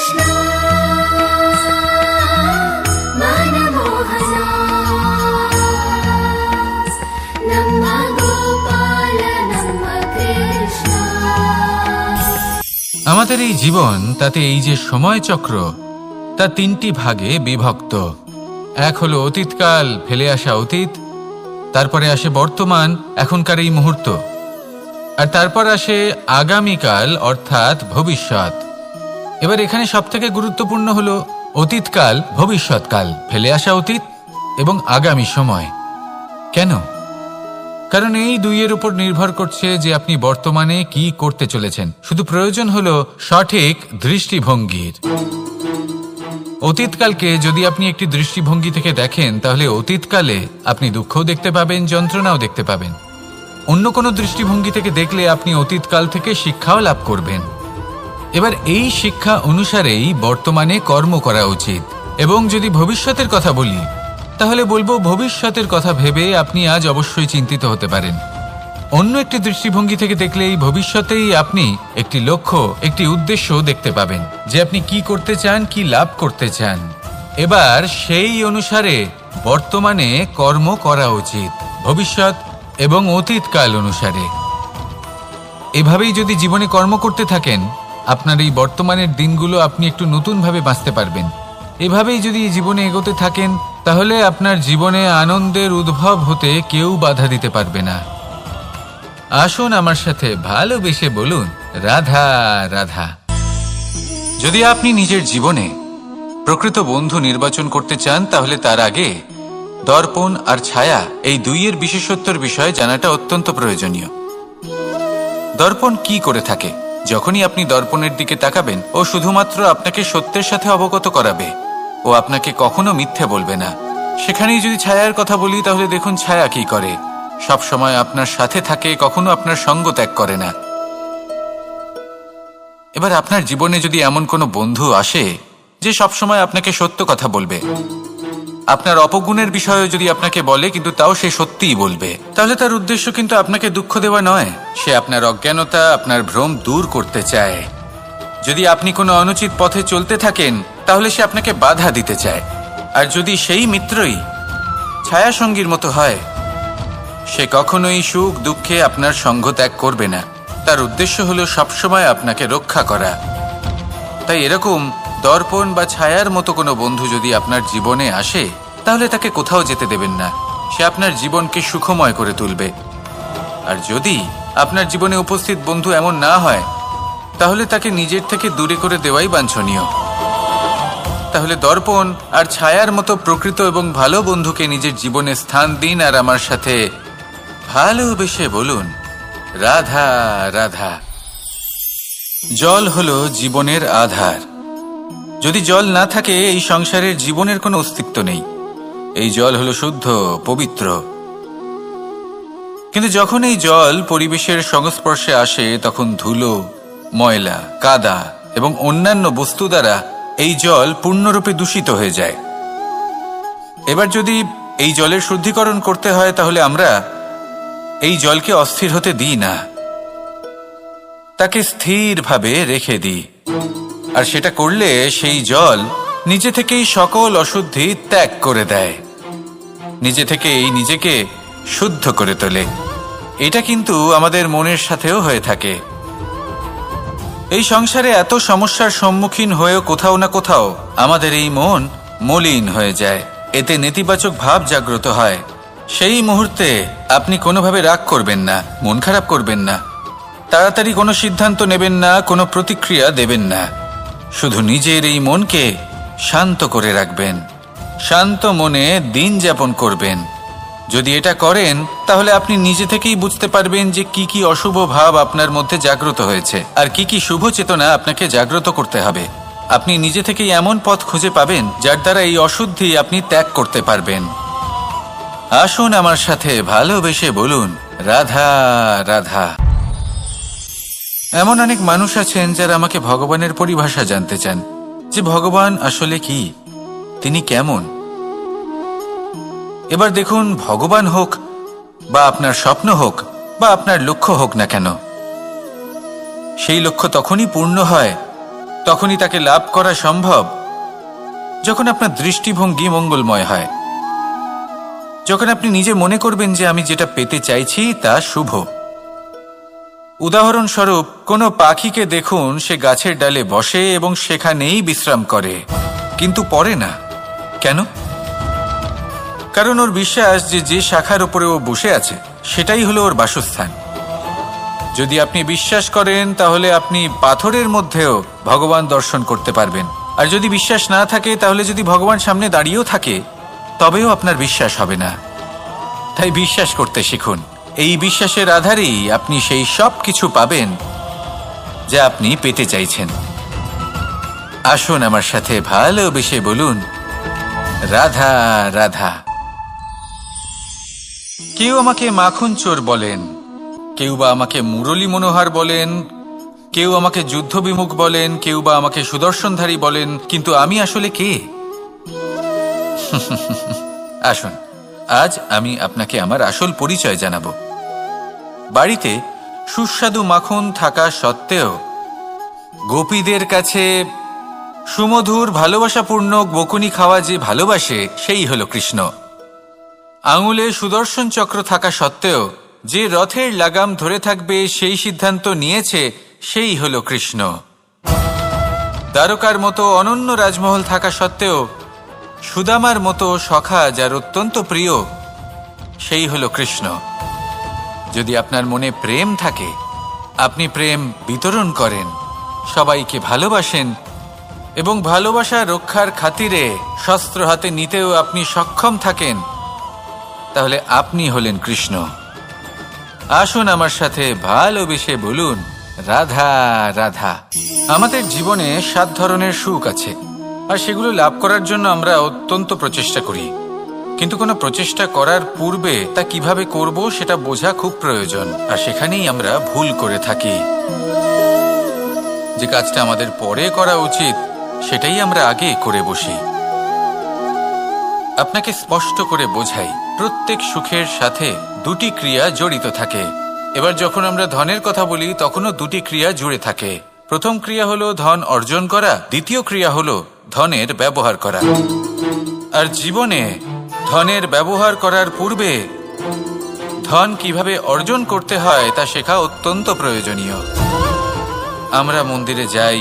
कृष्ण मनमोहना नम्मा गोपाल नम्मा कृष्ण। আমাদের এই জীবন, তাতে এই যে সময় চক্র, তা তিনটি ভাগে বিভক্ত। এক হলো অতীতকাল, ফেলে আসা অতীত, তারপরে আসে বর্তমান, এখনকার এই মুহূর্ত, আর তারপর আসে আগামীকাল অর্থাৎ ভবিষ্যৎ। এবার এখানে সবথেকে গুরুত্বপূর্ণ হলো অতীতকাল, ভবিষ্যৎকাল, ফেলে আসা অতীত এবং আগামী সময়। কেন? কারণ এই দুইয়ের উপর নির্ভর করছে যে আপনি বর্তমানে কি করতে চলেছেন। শুধু প্রয়োজন হলো সঠিক দৃষ্টিভঙ্গির। অতীতকালকে যদি আপনি একটি দৃষ্টিভঙ্গি থেকে দেখেন, তাহলে অতীতকালে আপনি দুঃখও দেখতে পাবেন, যন্ত্রণাও দেখতে পাবেন। অন্য কোনো দৃষ্টিভঙ্গি থেকে দেখলে আপনি অতীতকাল থেকে শিক্ষাও লাভ করবেন। এবার এই শিক্ষা অনুসারেই বর্তমানে কর্ম করা উচিত। এবং যদি ভবিষ্যতের কথা বলি, তাহলে বলবো ভবিষ্যতের কথা ভেবে আপনি আজ অবশ্যই চিন্তিত হতে পারেন। অন্য একটি দৃষ্টিভঙ্গি থেকে দেখলে এই ভবিষ্যতেই আপনি একটি লক্ষ্য, একটি উদ্দেশ্য দেখতে পাবেন, যে আপনি কি করতে চান, কি লাভ করতে চান। এবার সেই অনুসারে বর্তমানে কর্ম করা উচিত, ভবিষ্যৎ এবং অতীতকাল অনুসারে। এভাবেই যদি জীবনে কর্ম করতে থাকেন, আপনার এই বর্তমানের দিনগুলো আপনি একটু নতুনভাবে বাঁচতে পারবেন। এভাবেই যদি জীবনে এগোতে থাকেন, তাহলে আপনার জীবনে আনন্দের উদ্ভব হতে কেউ বাধা দিতে পারবে না। আসুন আমার সাথে ভালোবেসে বলুন, রাধা রাধা। যদি আপনি নিজের জীবনে প্রকৃত বন্ধু নির্বাচন করতে চান, তাহলে তার আগে দর্পণ আর ছায়া, এই দুইয়ের বিশেষত্বর বিষয়ে জানাটা অত্যন্ত প্রয়োজনীয়। দর্পণ কি করে থাকে? যখনই আপনি দর্পণের দিকে তাকাবেন, ও শুধুমাত্র আপনাকে সত্যের সাথে অবগত করাবে, ও আপনাকে কখনো মিথ্যে বলবে না। সেখানেই যদি ছায়ার কথা বলি, তাহলে দেখুন ছায়া কি করে। সব সময় আপনার সাথে থাকে, কখনো আপনার সঙ্গ ত্যাগ করে না। এবার আপনার জীবনে যদি এমন কোনো বন্ধু আসে যে সবসময় আপনাকে সত্য কথা বলবে, আপনার অপগুণের বিষয়ে যদি আপনাকে বলে কিন্তু তাও সে সত্যিই বলবে, তাহলে তার উদ্দেশ্য কিন্তু আপনাকে দুঃখ দেওয়া নয়। সে আপনার অজ্ঞানতা, আপনার ভ্রম দূর করতে চায়। যদি আপনি কোনো অনুচিত পথে চলতে থাকেন, তাহলে সে আপনাকে বাধা দিতে চায়। আর যদি সেই মিত্রই ছায়া সঙ্গীর মতো হয়, সে কখনোই সুখ দুঃখে আপনার সঙ্গ ত্যাগ করবে না। তার উদ্দেশ্য হলো সবসময় আপনাকে রক্ষা করা। তাই এরকম দর্পণ বা ছায়ার মতো কোনো বন্ধু যদি আপনার জীবনে আসে, তাহলে তাকে কোথাও যেতে দেবেন না। সে আপনার জীবনকে সুখময় করে তুলবে। আর যদি আপনার জীবনে উপস্থিত বন্ধু এমন না হয়, তাহলে তাকে নিজের থেকে দূরে করে দেওয়াই বাঞ্ছনীয়। তাহলে দর্পণ আর ছায়ার মতো প্রকৃত এবং ভালো বন্ধুকে নিজের জীবনে স্থান দিন, আর আমার সাথে ভালোবেসে বলুন, রাধা রাধা। জল হলো জীবনের আধার। যদি জল না থাকে, এই সংসারের জীবনের কোনো অস্তিত্ব নেই। এই জল হলো শুদ্ধ, পবিত্র। কিন্তু যখন এই জল পরিবেশের সংস্পর্শে আসে, তখন ধুলো, ময়লা, কাদা এবং অন্যান্য বস্তু দ্বারা এই জল পূর্ণরূপে দূষিত হয়ে যায়। এবার যদি এই জলের শুদ্ধিকরণ করতে হয়, তাহলে আমরা এই জলকে অস্থির হতে দিই না, তাকে স্থিরভাবে রেখে দিই। আর সেটা করলে সেই জল নিজে থেকেই সকল অশুদ্ধি ত্যাগ করে দেয়, নিজে থেকেই নিজেকে শুদ্ধ করে তোলে। এটা কিন্তু আমাদের মনের সাথেও হয়ে থাকে। এই সংসারে এত সমস্যার সম্মুখীন হয়েও কোথাও না কোথাও আমাদের এই মন মলিন হয়ে যায়। এতে নেতিবাচক ভাব জাগ্রত হয়। সেই মুহূর্তে আপনি কোনোভাবে রাগ করবেন না, মন খারাপ করবেন না, তাড়াতাড়ি কোনো সিদ্ধান্ত নেবেন না, কোনো প্রতিক্রিয়া দেবেন না। শুধু নিজের এই মনকে শান্ত করে রাখবেন, শান্ত মনে দিন যাপন করবেন। যদি এটা করেন, তাহলে আপনি নিজে থেকেই বুঝতে পারবেন যে কি কি অশুভ ভাব আপনার মধ্যে জাগ্রত হয়েছে, আর কি কি শুভ চেতনা আপনাকে জাগ্রত করতে হবে। আপনি নিজে থেকেই এমন পথ খুঁজে পাবেন, যার দ্বারা এই অশুদ্ধি আপনি ত্যাগ করতে পারবেন। আসুন আমার সাথে ভালোবেসে বলুন, রাধা রাধা। এমন অনেক মানুষ আছেন যারা আমাকে ভগবানের পরিভাষা জানতে চান, যে ভগবান আসলে কি, তিনি কেমন। এবার দেখুন, ভগবান হোক বা আপনার স্বপ্ন হোক বা আপনার লক্ষ্য হোক না কেন, সেই লক্ষ্য তখনই পূর্ণ হয় তখনই তাকে লাভ করা সম্ভব যখন আপনার দৃষ্টিভঙ্গি মঙ্গলময় হয়, যখন আপনি নিজে মনে করবেন যে আমি যেটা পেতে চাইছি তা শুভ। উদাহরণস্বরূপ কোনো পাখিকে দেখুন, সে গাছের ডালে বসে এবং সেখানেই বিশ্রাম করে, কিন্তু পড়ে না। কেন? কারণ ওর বিশ্বাস যে যে শাখার উপরে ও বসে আছে সেটাই হলো ওর বাসস্থান। যদি আপনি বিশ্বাস করেন তাহলে আপনি পাথরের মধ্যেও ভগবান দর্শন করতে পারবেন। আর যদি বিশ্বাস না থাকে তাহলে যদি ভগবান সামনে দাঁড়িয়েও থাকে তবেও আপনার বিশ্বাস হবে না। তাই বিশ্বাস করতে শিখুন। এই বিশ্বাসের আধারেই আপনি সেই সব কিছু পাবেন যা আপনি পেতে চাইছেন। আসুন আমার সাথে ভালোবেসে বলুন, রাধা রাধা। কেউ আমাকে মাখন চোর বলেন, কেউ বা আমাকে মুরলী মনোহর বলেন, কেউ আমাকে যুদ্ধবিমুখ বলেন, কেউ বা আমাকে সুদর্শনধারী বলেন, কিন্তু আমি আসলে কে? আসুন, আজ আমি আপনাকে আমার আসল পরিচয় জানাবো। বাড়িতে সুস্বাদু মাখন থাকা সত্ত্বেও গোপীদের কাছে সুমধুর ভালোবাসাপূর্ণ বকুনি খাওয়া যে ভালোবাসে সেই হলো কৃষ্ণ। আঙুলে সুদর্শন চক্র থাকা সত্ত্বেও যে রথের লাগাম ধরে থাকবে সেই সিদ্ধান্ত নিয়েছে সেই হলো কৃষ্ণ। দ্বারকার মতো অনন্য রাজমহল থাকা সত্ত্বেও সুদামার মতো সখা যার অত্যন্ত প্রিয় সেই হলো কৃষ্ণ। যদি আপনার মনে প্রেম থাকে, আপনি প্রেম বিতরণ করেন, সবাইকে ভালোবাসেন এবং ভালোবাসা রক্ষার খাতিরে শস্ত্র হাতে নিতেও আপনি সক্ষম থাকেন, তাহলে আপনি হলেন কৃষ্ণ। আসুন আমার সাথে ভালোবেসে বলুন, রাধা রাধা। আমাদের জীবনে 7 ধরনের সুখ আছে, আর সেগুলো লাভ করার জন্য আমরা অত্যন্ত প্রচেষ্টা করি। কিন্তু কোনো প্রচেষ্টা করার পূর্বে তা কিভাবে করব সেটা বোঝা খুব প্রয়োজন, আর সেখানেই আমরা ভুল করে থাকি। যে কাজটা আমাদের পরে করা উচিত সেটাই আমরা আগে করে বসি। আপনাকে স্পষ্ট করে বোঝাই, প্রত্যেক সুখের সাথে 2টি ক্রিয়া জড়িত থাকে। এবার যখন আমরা ধনের কথা বলি তখনও 2টি ক্রিয়া জুড়ে থাকে। প্রথম ক্রিয়া হলো ধন অর্জন করা, দ্বিতীয় ক্রিয়া হলো ধনের ব্যবহার করা। আর জীবনে ধনের ব্যবহার করার পূর্বে ধন কিভাবে অর্জন করতে হয় তা শেখা অত্যন্ত প্রয়োজনীয়। আমরা মন্দিরে যাই,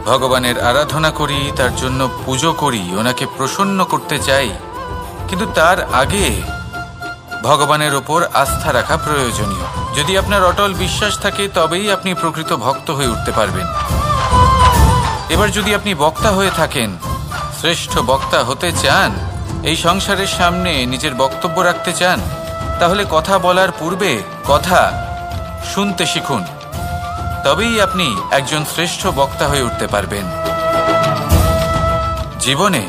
ভগবানের আরাধনা করি, তার জন্য পুজো করি, ওনাকে প্রসন্ন করতে চাই, কিন্তু তার আগে ভগবানের ওপর আস্থা রাখা প্রয়োজনীয়। যদি আপনার অটল বিশ্বাস থাকে তবেই আপনি প্রকৃত ভক্ত হয়ে উঠতে পারবেন। এবার যদি আপনি বক্তা হয়ে থাকেন, শ্রেষ্ঠ বক্তা হতে চান, এই সংসারের সামনে নিজের বক্তব্য রাখতে চান, তাহলে কথা বলার পূর্বে কথা শুনতে শিখুন, তবেই আপনি একজন শ্রেষ্ঠ বক্তা হয়ে উঠতে পারবেন। জীবনে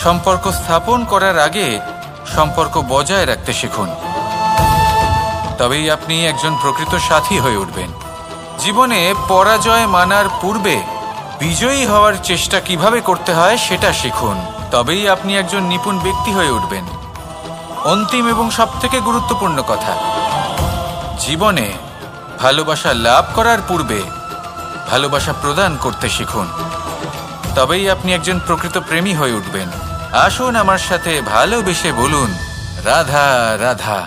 সম্পর্ক স্থাপন করার আগে সম্পর্ক বজায় রাখতে শিখুন, তবেই আপনি একজন প্রকৃত সাথী হয়ে উঠবেন। জীবনে পরাজয় মানার পূর্বে বিজয়ী হওয়ার চেষ্টা কিভাবে করতে হয় সেটা শিখুন, তবেই আপনি একজন নিপুণ ব্যক্তি হয়ে উঠবেন। অন্তিম এবং সবথেকে গুরুত্বপূর্ণ কথা, জীবনে ভালোবাসা লাভ করার পূর্বে ভালোবাসা প্রদান করতে শিখুন, তবেই আপনি একজন প্রকৃত প্রেমী হয়ে উঠবেন। আসুন আমার সাথে ভালোবেসে বলুন, রাধা রাধা।